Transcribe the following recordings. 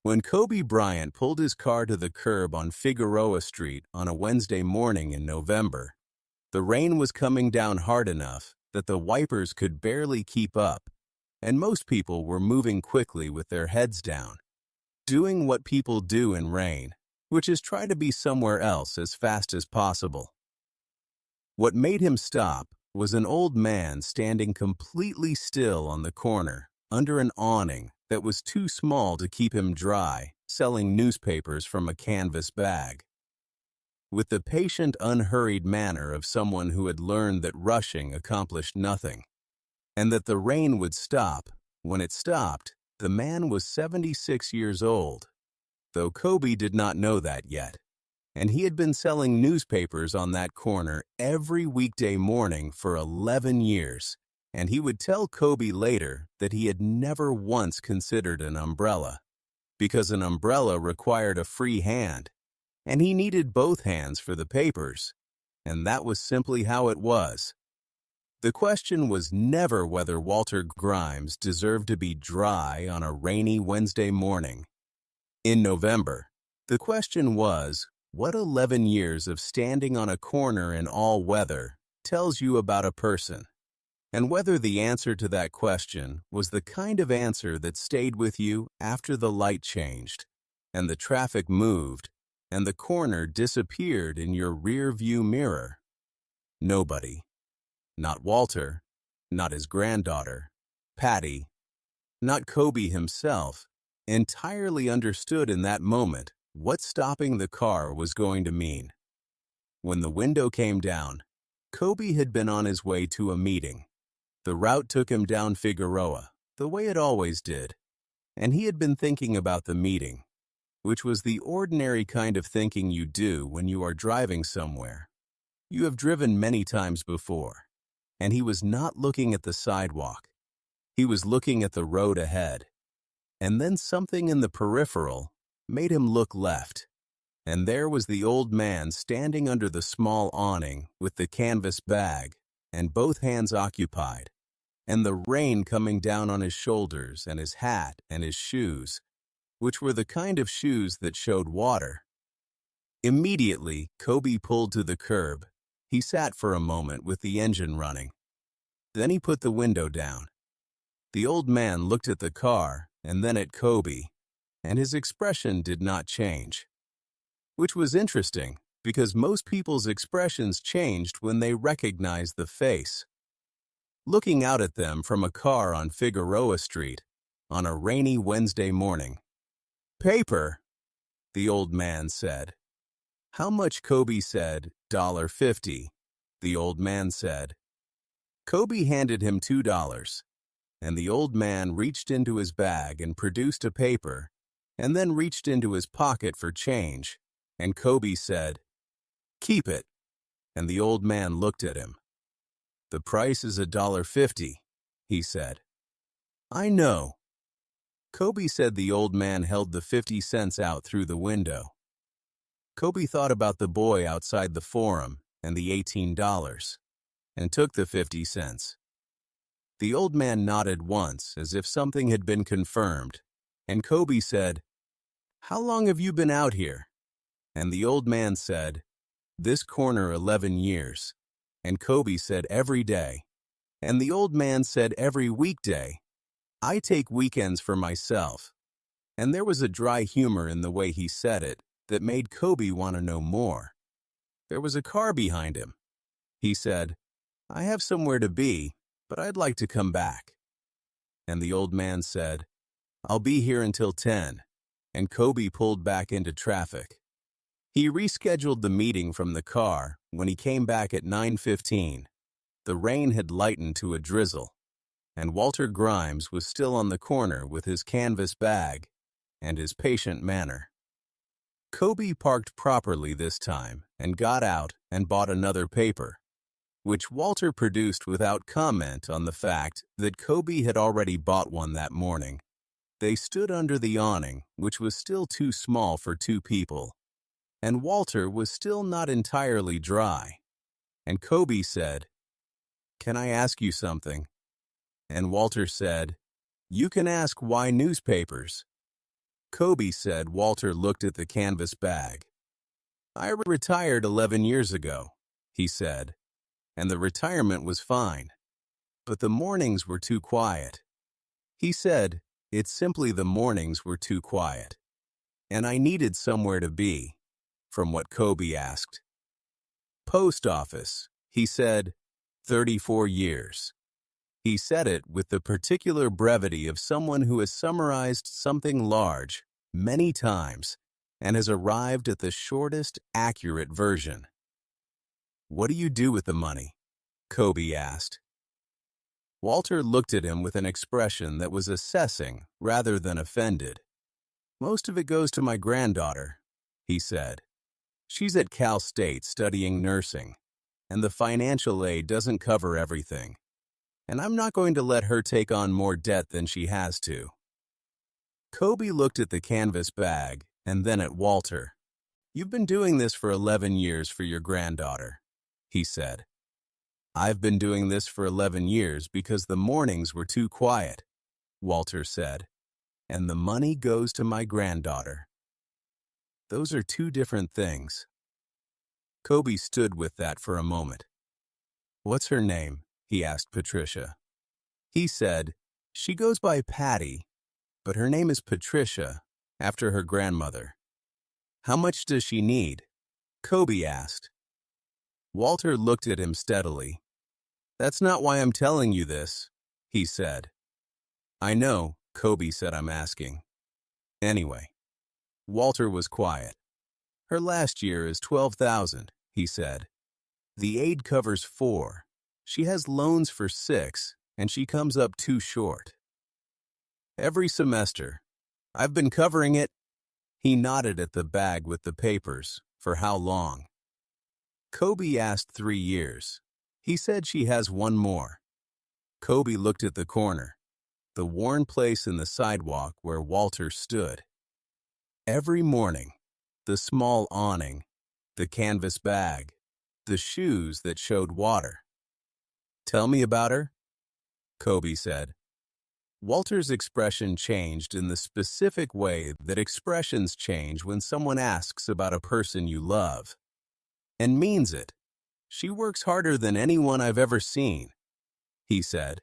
When Kobe Bryant pulled his car to the curb on Figueroa Street on a Wednesday morning in November, the rain was coming down hard enough that the wipers could barely keep up, and most people were moving quickly with their heads down, doing what people do in rain, which is try to be somewhere else as fast as possible. What made him stop was an old man standing completely still on the corner under an awning that was too small to keep him dry, selling newspapers from a canvas bag. With the patient, unhurried manner of someone who had learned that rushing accomplished nothing, and that the rain would stop when it stopped, the man was 76 years old, though Kobe did not know that yet, and he had been selling newspapers on that corner every weekday morning for 11 years. And he would tell Kobe later that he had never once considered an umbrella, because an umbrella required a free hand, and he needed both hands for the papers, and that was simply how it was. The question was never whether Walter Grimes deserved to be dry on a rainy Wednesday morning. In November, the question was, what 11 years of standing on a corner in all weather tells you about a person? And whether the answer to that question was the kind of answer that stayed with you after the light changed, and the traffic moved, and the corner disappeared in your rear-view mirror. Nobody, not Walter, not his granddaughter, Patty, not Kobe himself, entirely understood in that moment what stopping the car was going to mean. When the window came down, Kobe had been on his way to a meeting. The route took him down Figueroa, the way it always did, and he had been thinking about the meeting, which was the ordinary kind of thinking you do when you are driving somewhere. You have driven many times before, and he was not looking at the sidewalk. He was looking at the road ahead, and then something in the peripheral made him look left, and there was the old man standing under the small awning with the canvas bag, and both hands occupied, and the rain coming down on his shoulders and his hat and his shoes, which were the kind of shoes that showed water. Immediately, Kobe pulled to the curb. He sat for a moment with the engine running. Then he put the window down. The old man looked at the car and then at Kobe, and his expression did not change, which was interesting, because most people's expressions changed when they recognized the face. Looking out at them from a car on Figueroa Street on a rainy Wednesday morning. "Paper," the old man said. "How much?" Kobe said. $1.50, the old man said. Kobe handed him $2, and the old man reached into his bag and produced a paper, and then reached into his pocket for change, and Kobe said, "Keep it," and the old man looked at him. "The price is $1.50, he said. "I know." Kobe said the old man held the 50 cents out through the window. Kobe thought about the boy outside the forum and the $18, and took the 50 cents. The old man nodded once as if something had been confirmed, and Kobe said, "How long have you been out here?" And the old man said, "This corner 11 years. And Kobe said, "Every day." And the old man said, "Every weekday. I take weekends for myself." And there was a dry humor in the way he said it that made Kobe want to know more. There was a car behind him. He said, "I have somewhere to be, but I'd like to come back." And the old man said, "I'll be here until 10. And Kobe pulled back into traffic. He rescheduled the meeting from the car when he came back at 9:15. The rain had lightened to a drizzle, and Walter Grimes was still on the corner with his canvas bag and his patient manner. Kobe parked properly this time and got out and bought another paper, which Walter produced without comment on the fact that Kobe had already bought one that morning. They stood under the awning, which was still too small for two people, and Walter was still not entirely dry. And Kobe said, "Can I ask you something?" And Walter said, "You can ask why newspapers." Kobe said. Walter looked at the canvas bag. I retired 11 years ago, he said, and the retirement was fine. But the mornings were too quiet. He said, it's simply the mornings were too quiet. And I needed somewhere to be, from what Kobe asked. Post office, he said, 34 years. He said it with the particular brevity of someone who has summarized something large many times and has arrived at the shortest, accurate version. What do you do with the money? Kobe asked. Walter looked at him with an expression that was assessing rather than offended. Most of it goes to my granddaughter, he said. She's at Cal State studying nursing, and the financial aid doesn't cover everything. And I'm not going to let her take on more debt than she has to. Kobe looked at the canvas bag and then at Walter. You've been doing this for 11 years for your granddaughter, he said. I've been doing this for 11 years because the mornings were too quiet, Walter said, and the money goes to my granddaughter. Those are two different things. Kobe stood with that for a moment. What's her name? He asked Patricia. He said, she goes by Patty, but her name is Patricia, after her grandmother. How much does she need? Kobe asked. Walter looked at him steadily. That's not why I'm telling you this, he said. I know, Kobe said. I'm asking. Anyway. Walter was quiet. Her last year is $12,000, he said. The aid covers 4. She has loans for 6, and she comes up too short. Every semester. I've been covering it. He nodded at the bag with the papers. For how long? Kobe asked 3 years. He said she has 1 more. Kobe looked at the corner, the worn place in the sidewalk where Walter stood. Every morning, the small awning, the canvas bag, the shoes that showed water. Tell me about her, Kobe said. Walter's expression changed in the specific way that expressions change when someone asks about a person you love. And means it. She works harder than anyone I've ever seen, he said.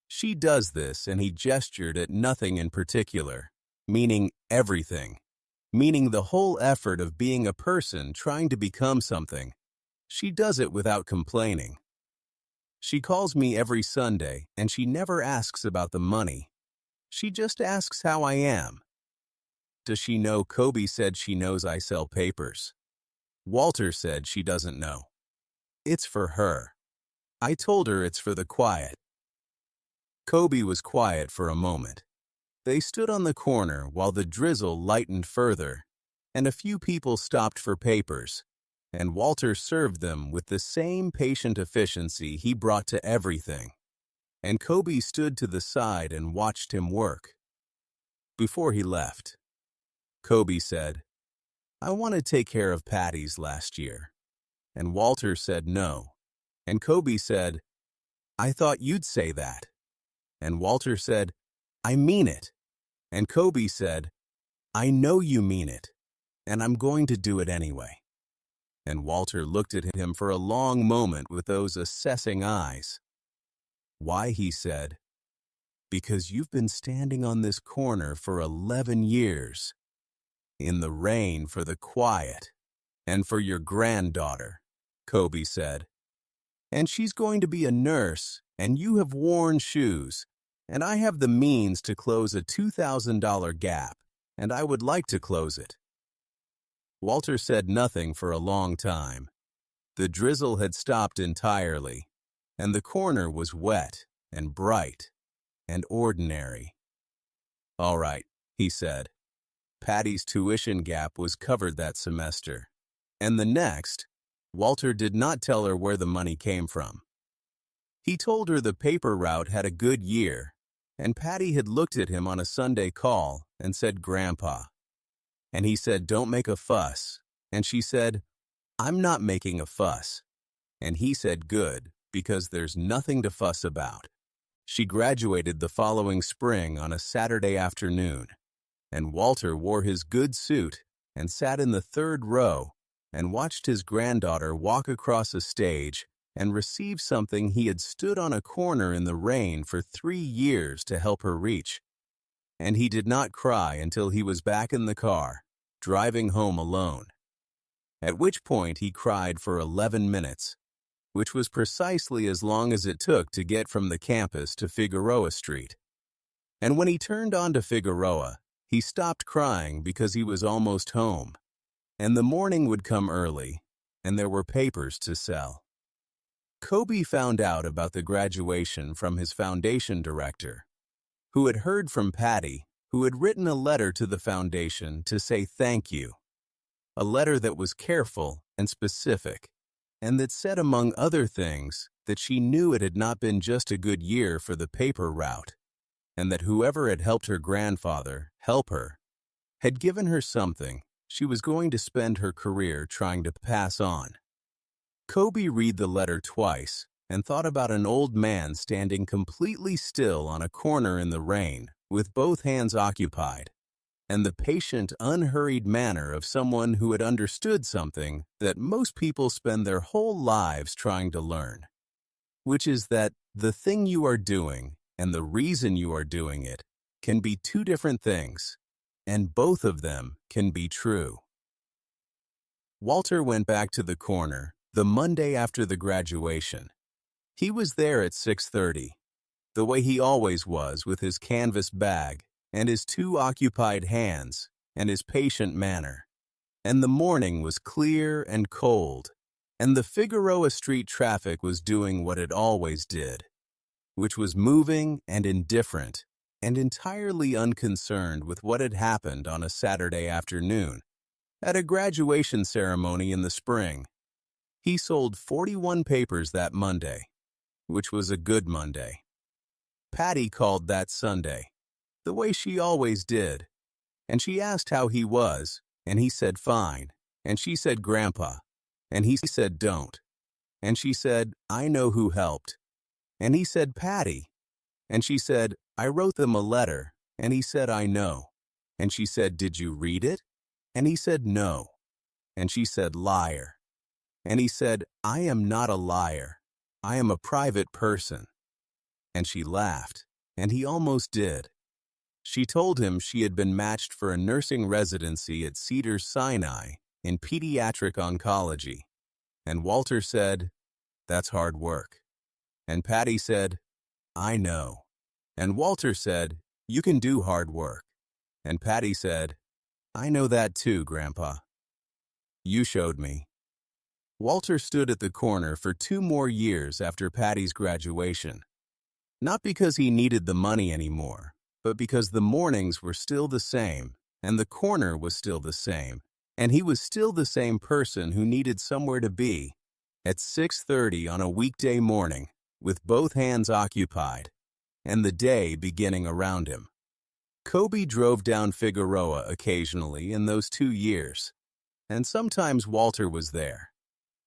She does this, and he gestured at nothing in particular, meaning everything, meaning the whole effort of being a person trying to become something. She does it without complaining. She calls me every Sunday, and she never asks about the money. She just asks how I am. Does she know? Kobe said she knows I sell papers. Walter said she doesn't know. It's for her. I told her it's for the quiet. Kobe was quiet for a moment. They stood on the corner while the drizzle lightened further, and a few people stopped for papers, and Walter served them with the same patient efficiency he brought to everything. And Kobe stood to the side and watched him work. Before he left, Kobe said, I want to take care of Patty's last year. And Walter said no. And Kobe said, I thought you'd say that. And Walter said, I mean it. And Kobe said, I know you mean it, and I'm going to do it anyway. And Walter looked at him for a long moment with those assessing eyes. Why, he said, because you've been standing on this corner for 11 years. In the rain for the quiet, and for your granddaughter, Kobe said. And she's going to be a nurse, and you have worn shoes, and I have the means to close a $2,000 gap, and I would like to close it. Walter said nothing for a long time. The drizzle had stopped entirely, and the corner was wet and bright and ordinary. All right, he said. Patty's tuition gap was covered that semester, and the next, Walter did not tell her where the money came from. He told her the paper route had a good year, and Patty had looked at him on a Sunday call and said, Grandpa. And he said, don't make a fuss. And she said, I'm not making a fuss. And he said, good, because there's nothing to fuss about. She graduated the following spring on a Saturday afternoon. and Walter wore his good suit and sat in the third row and watched his granddaughter walk across a stage and receive something he had stood on a corner in the rain for 3 years to help her reach. And he did not cry until he was back in the car, driving home alone. At which point he cried for 11 minutes, which was precisely as long as it took to get from the campus to Figueroa Street. And when he turned onto Figueroa, he stopped crying because he was almost home, and the morning would come early, and there were papers to sell. Kobe found out about the graduation from his foundation director, who had heard from Patty, who had written a letter to the foundation to say thank you, a letter that was careful and specific, and that said, among other things, that she knew it had not been just a good year for the paper route, and that whoever had helped her grandfather help her had given her something she was going to spend her career trying to pass on. Kobe read the letter twice and thought about an old man standing completely still on a corner in the rain with both hands occupied, and the patient, unhurried manner of someone who had understood something that most people spend their whole lives trying to learn, which is that the thing you are doing and the reason you are doing it can be two different things, and both of them can be true. Walter went back to the corner the Monday after the graduation. He was there at 6:30, the way he always was, with his canvas bag and his 2 occupied hands and his patient manner. And the morning was clear and cold, and the Figueroa Street traffic was doing what it always did, which was moving and indifferent and entirely unconcerned with what had happened on a Saturday afternoon at a graduation ceremony in the spring. He sold 41 papers that Monday, which was a good Monday. Patty called that Sunday, the way she always did, and she asked how he was, and he said fine, and she said Grandpa, and he said don't, and she said I know who helped, and he said Patty, and she said I wrote them a letter, and he said I know, and she said did you read it? And he said no, and she said liar. And he said, I am not a liar. I am a private person. And she laughed, and he almost did. She told him she had been matched for a nursing residency at Cedars-Sinai in pediatric oncology. And Walter said, that's hard work. And Patty said, I know. And Walter said, you can do hard work. And Patty said, I know that too, Grandpa. You showed me. Walter stood at the corner for 2 more years after Patty's graduation. Not because he needed the money anymore, but because the mornings were still the same, and the corner was still the same, and he was still the same person who needed somewhere to be at 6:30 on a weekday morning with both hands occupied, and the day beginning around him. Kobe drove down Figueroa occasionally in those 2 years, and sometimes Walter was there.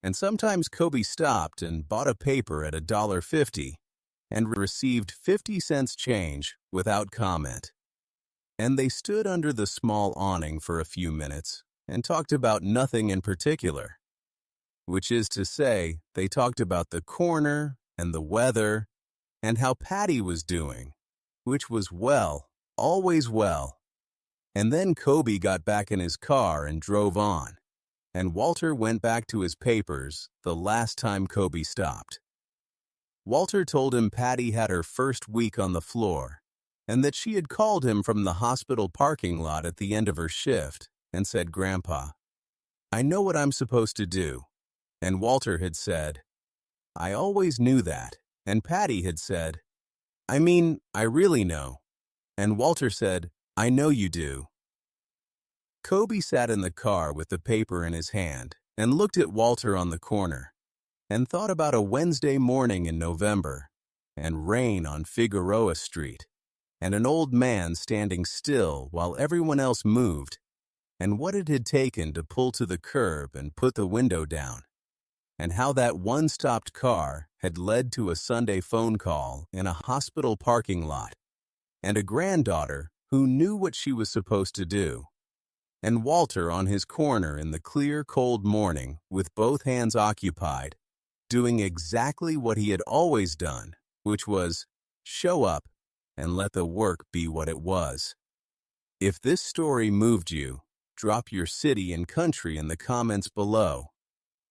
And sometimes Kobe stopped and bought a paper at $1.50 and received 50 cents change without comment. And they stood under the small awning for a few minutes and talked about nothing in particular, which is to say, they talked about the corner and the weather and how Patty was doing, which was well, always well. And then Kobe got back in his car and drove on. And Walter went back to his papers the last time Kobe stopped. Walter told him Patty had her first week on the floor, and that she had called him from the hospital parking lot at the end of her shift and said, Grandpa, I know what I'm supposed to do. And Walter had said, I always knew that. And Patty had said, I mean, I really know. And Walter said, I know you do. Kobe sat in the car with the paper in his hand and looked at Walter on the corner and thought about a Wednesday morning in November and rain on Figueroa Street and an old man standing still while everyone else moved and what it had taken to pull to the curb and put the window down and how that one stopped car had led to a Sunday phone call in a hospital parking lot and a granddaughter who knew what she was supposed to do, and Walter on his corner in the clear, cold morning with both hands occupied, doing exactly what he had always done, which was show up and let the work be what it was. If this story moved you, drop your city and country in the comments below.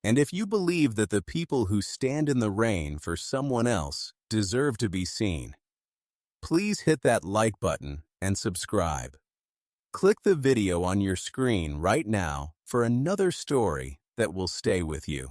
And if you believe that the people who stand in the rain for someone else deserve to be seen, please hit that like button and subscribe. Click the video on your screen right now for another story that will stay with you.